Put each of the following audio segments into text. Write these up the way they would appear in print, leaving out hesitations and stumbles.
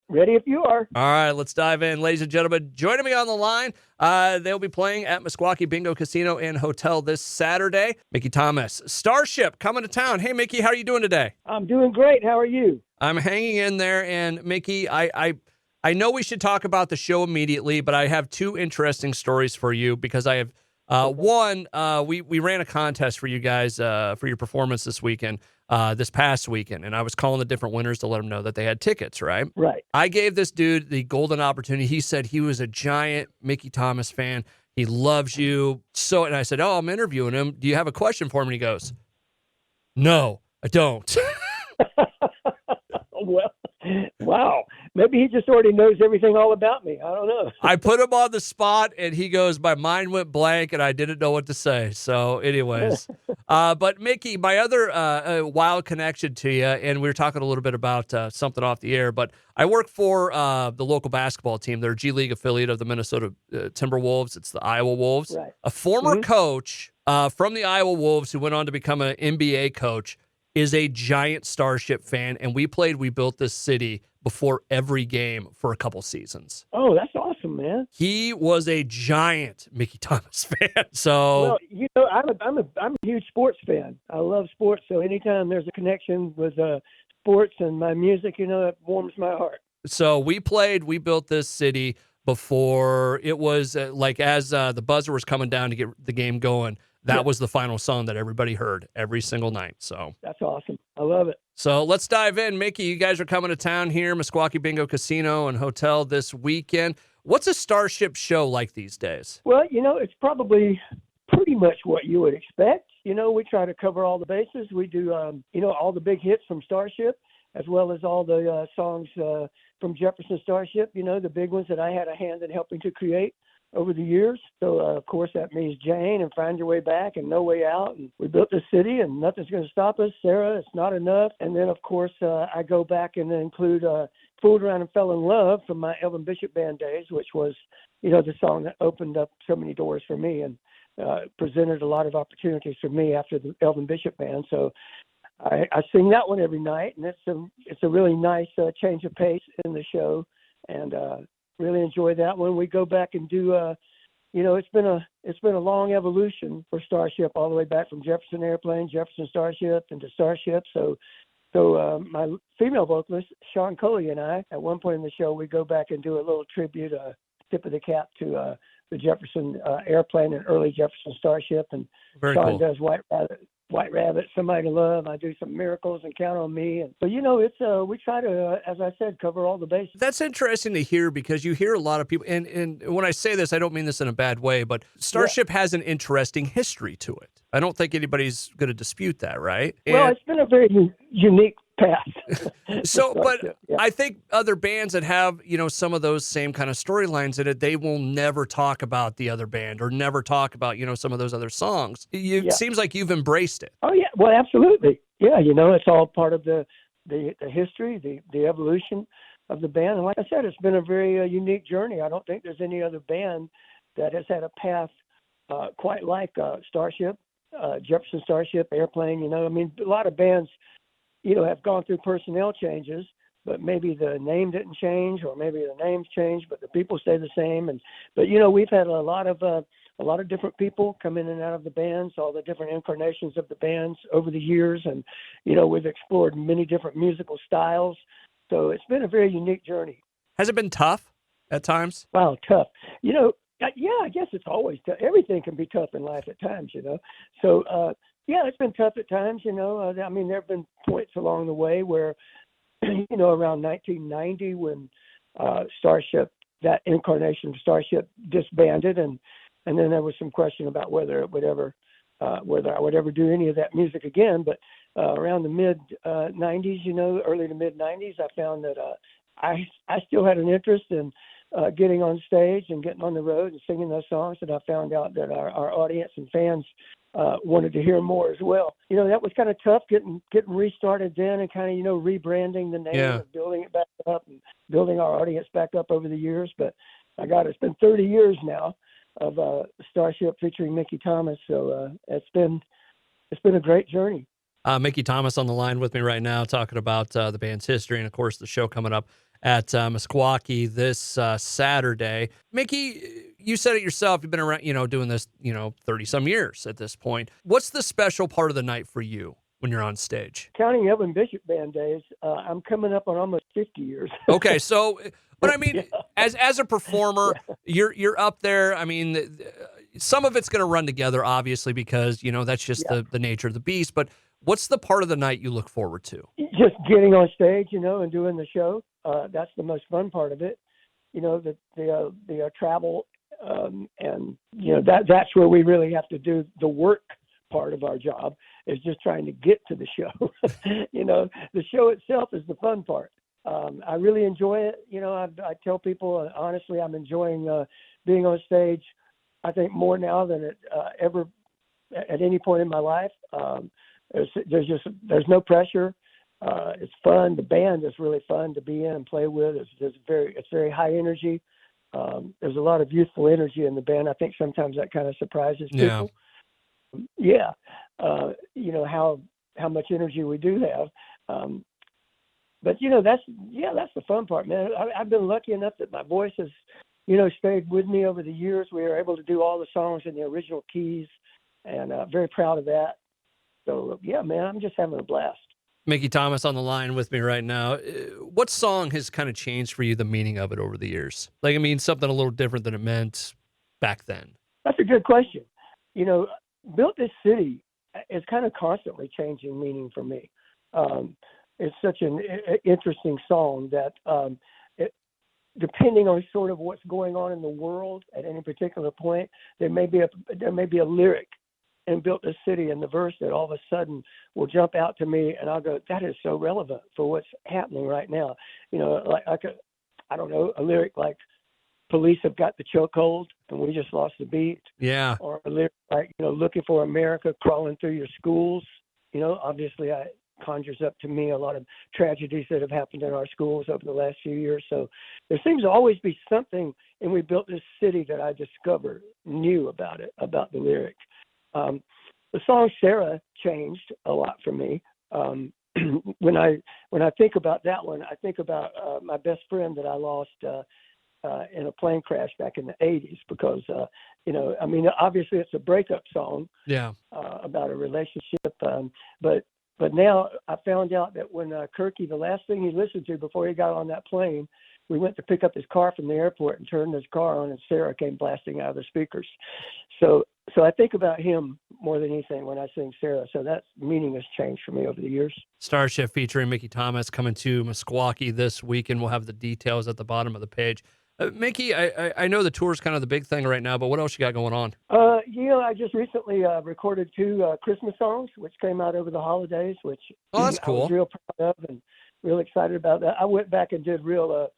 Ready if you are. All right, let's dive in. Ladies and gentlemen, joining me on the line, they'll be playing at Meskwaki Bingo Casino and Hotel this Saturday. Mickey Thomas, Starship, coming to town. Hey, Mickey, how are you doing today? I'm doing great. How are you? I'm hanging in there, and Mickey, I know we should talk about the show immediately, but I have two interesting stories for you because I have one. We ran a contest for you guys for your performance this past weekend, and I was calling the different winners to let them know that they had tickets. Right. Right. I gave this dude the golden opportunity. He said he was a giant Mickey Thomas fan. He loves you so, and I said, "Oh, I'm interviewing him. Do you have a question for him?" And he goes, "No, I don't." Well, wow. Maybe he just already knows everything all about me. I don't know. I put him on the spot, and he goes, my mind went blank, and I didn't know what to say. So anyways, but Mickey, my other wild connection to you, and we were talking a little bit about something off the air, but I work for the local basketball team. They're a G League affiliate of the Minnesota Timberwolves. It's the Iowa Wolves. Right. A former coach from the Iowa Wolves who went on to become an NBA coach is a giant Starship fan, and we built this city before every game for a couple seasons. Oh, that's awesome, man. He was a giant Mickey Thomas fan. So, well, I'm a huge sports fan. I love sports, so anytime there's a connection with sports and my music, it warms my heart. So we built this city before it was as the buzzer was coming down to get the game going. That was the final song that everybody heard every single night. So that's awesome. I love it. So let's dive in. Mickey, you guys are coming to town here, Meskwaki Bingo Casino and Hotel this weekend. What's a Starship show like these days? Well, it's probably pretty much what you would expect. We try to cover all the bases. We do, all the big hits from Starship, as well as all the songs from Jefferson Starship, the big ones that I had a hand in helping to create over the years. So, of course, that means Jane and Find Your Way Back and No Way Out. And we built this city and nothing's going to stop us. Sarah, It's Not Enough. And then, of course, I go back and include Fooled Around and Fell in Love from my Elvin Bishop Band days, which was, the song that opened up so many doors for me and presented a lot of opportunities for me after the Elvin Bishop Band. So I sing that one every night, and it's a really nice change of pace in the show. And really enjoy that one. We go back and do, it's been a long evolution for Starship, all the way back from Jefferson Airplane, Jefferson Starship, into Starship. So my female vocalist, Sean Coley, and I, at one point in the show, we go back and do a little tribute, tip of the cap to the Jefferson Airplane and early Jefferson Starship. And Very Sean cool. does White Rabbit, Somebody to Love. I do some Miracles and Count on Me. And so, it's we try to, as I said, cover all the bases. That's interesting to hear because you hear a lot of people, and when I say this, I don't mean this in a bad way, but Starship has an interesting history to it. I don't think anybody's going to dispute that, right? Well, it's been a very unique path. So, but I think other bands that have, some of those same kind of storylines in it, they will never talk about the other band or never talk about, some of those other songs. It seems like you've embraced it. Oh, yeah. Well, absolutely. Yeah, it's all part of the history, the evolution of the band. And like I said, it's been a very unique journey. I don't think there's any other band that has had a path quite like Starship, Jefferson Starship, Airplane. A lot of bands, have gone through personnel changes, but maybe the name didn't change, or maybe the names changed, but the people stay the same. But we've had a lot of different people come in and out of the bands, all the different incarnations of the bands over the years, and we've explored many different musical styles. So it's been a very unique journey. Has it been tough at times? Wow, tough. Yeah, I guess it's always tough. Everything can be tough in life at times, So, it's been tough at times, there have been points along the way where, around 1990 when Starship, that incarnation of Starship, disbanded, and then there was some question about whether I would ever do any of that music again. But around the mid 90s, early to mid 90s, I found that I still had an interest in getting on stage and getting on the road and singing those songs, and I found out that our audience and fans wanted to hear more as well. That was kind of tough getting restarted then and kind of, rebranding the name and building it back up and building our audience back up over the years. But I got it's been 30 years now of Starship featuring Mickey Thomas. So it's been a great journey. Mickey Thomas on the line with me right now talking about the band's history and, of course, the show coming up at Meskwaki this Saturday. Mickey, you said it yourself. You've been around, doing this, 30 some years at this point. What's the special part of the night for you when you're on stage? Counting Evan Bishop Band days, I'm coming up on almost 50 years. Okay, so, but I mean, as a performer, you're up there. I mean, some of it's going to run together, obviously, because that's just the nature of the beast. But what's the part of the night you look forward to? Just getting on stage, and doing the show. That's the most fun part of it. The travel, and that's where we really have to do the work part of our job, is just trying to get to the show. The show itself is the fun part. I really enjoy it. I tell people, honestly, I'm enjoying being on stage, I think, more now than it ever at any point in my life. There's no pressure. It's fun. The band is really fun to be in and play with. It's very high energy. There's a lot of youthful energy in the band. I think sometimes that kind of surprises people. Yeah. How much energy we do have. But that's the fun part, man. I've been lucky enough that my voice has, stayed with me over the years. We were able to do all the songs in the original keys, and very proud of that. So yeah, man, I'm just having a blast. Mickey Thomas on the line with me right now. What song has kind of changed for you, the meaning of it over the years? Something a little different than it meant back then. That's a good question. Built This City is kind of constantly changing meaning for me. It's such an interesting song that depending on sort of what's going on in the world at any particular point, there may be a lyric in Built This City in the verse that all of a sudden will jump out to me, and I'll go, that is so relevant for what's happening right now. I don't know, a lyric like, police have got the chokehold and we just lost the beat. Yeah. Or a lyric like, looking for America crawling through your schools. Obviously it conjures up to me a lot of tragedies that have happened in our schools over the last few years. So there seems to always be something, and We Built This City, that I discovered new about it, about the lyric. The song Sarah changed a lot for me. When I think about that one, I think about my best friend that I lost in a plane crash back in the 80s, because, obviously it's a breakup song. Yeah. About a relationship. But now I found out that when Kirky, the last thing he listened to before he got on that plane, we went to pick up his car from the airport and turned his car on, and Sarah came blasting out of the speakers. So I think about him more than anything when I sing Sarah. So that meaning has changed for me over the years. Starship featuring Mickey Thomas coming to Meskwaki this weekend. We'll have the details at the bottom of the page. Mickey, I know the tour is kind of the big thing right now, but what else you got going on? I just recently recorded 2 Christmas songs, which came out over the holidays, which that's cool. I was real proud of and real excited about that. I went back and did real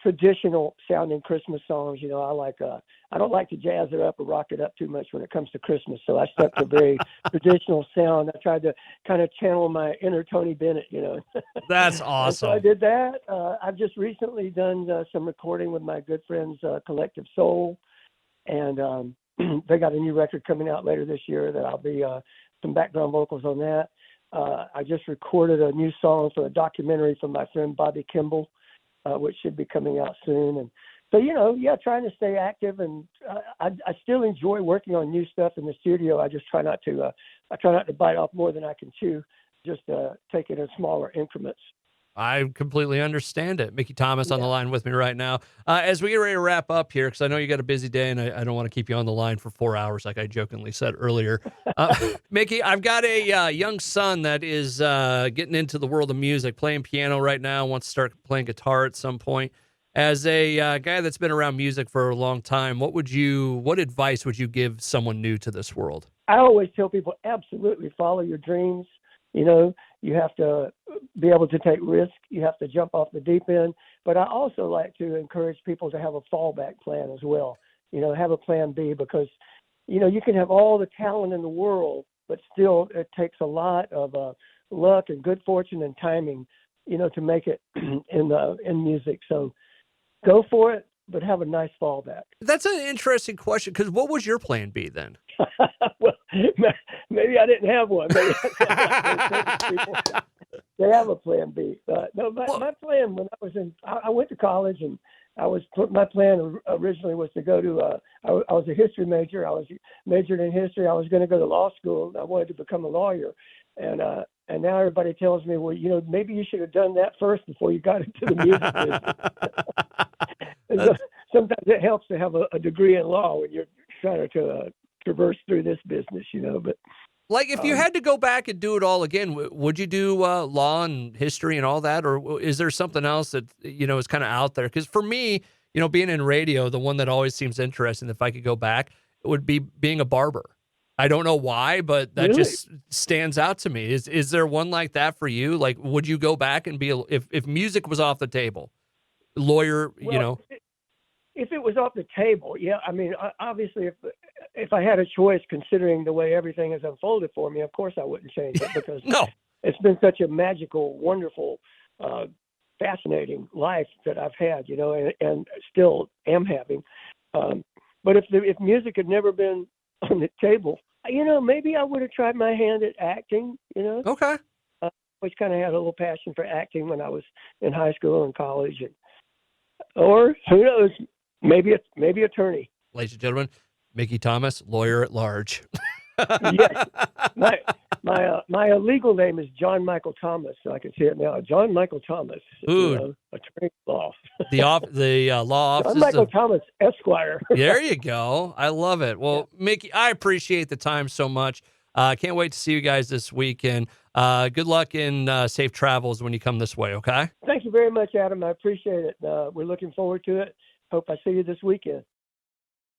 traditional sounding Christmas songs. I don't like to jazz it up or rock it up too much when it comes to Christmas. So I stuck to very traditional sound. I tried to kind of channel my inner Tony Bennett, That's awesome. So I did that. I've just recently done some recording with my good friends, Collective Soul. And they got a new record coming out later this year that I'll be some background vocals on that. I just recorded a new song for a documentary from my friend Bobby Kimball, which should be coming out soon. And so, trying to stay active, and I still enjoy working on new stuff in the studio. I just try not to bite off more than I can chew, just take it in smaller increments. I completely understand it. Mickey Thomas on the line with me right now. As we get ready to wrap up here, because I know you got a busy day, and I don't want to keep you on the line for 4 hours like I jokingly said earlier. Mickey, I've got a young son that is getting into the world of music, playing piano right now, wants to start playing guitar at some point. As a guy that's been around music for a long time, what advice would you give someone new to this world? I always tell people, absolutely follow your dreams. You have to be able to take risks. You have to jump off the deep end. But I also like to encourage people to have a fallback plan as well. Have a plan B, because, you can have all the talent in the world, but still it takes a lot of luck and good fortune and timing, to make it in music. So go for it, but have a nice fallback. That's an interesting question, because what was your plan B then? Well, maybe I didn't have one. They have a plan B. No, Well, my plan when I went to college and my plan originally was to go to, I was a history major. I was majored in history. I was going to go to law school. I wanted to become a lawyer. And now everybody tells me, well, maybe you should have done that first before you got into the music business. And so sometimes it helps to have a degree in law when you're trying to traverse through this business, but. Like, if you had to go back and do it all again, would you do law and history and all that? Or is there something else that, is kind of out there? Because for me, being in radio, the one that always seems interesting, if I could go back, it would be being a barber. I don't know why, but that Really? just stands out to me. Is there one like that for you? Like, would you go back and be, if music was off the table, lawyer, Well, if it was off the table, yeah. I mean, obviously, if I had a choice, considering the way everything has unfolded for me, of course I wouldn't change it because No. it's been such a magical, wonderful, fascinating life that I've had, and still am having. But if music had never been on the table, maybe I would have tried my hand at acting. Okay. Which kind of had a little passion for acting when I was in high school and college, or who knows, maybe attorney. Ladies and gentlemen, Mickey Thomas, lawyer at large. Yes, my legal name is John Michael Thomas, so I can see it now. John Michael Thomas, Ooh. attorney at law. The law offices. John Michael Thomas, Esquire. There you go. I love it. Well, yeah. Mickey, I appreciate the time so much. Can't wait to see you guys this weekend. Good luck in safe travels when you come this way, okay? Thank you very much, Adam. I appreciate it. We're looking forward to it. Hope I see you this weekend.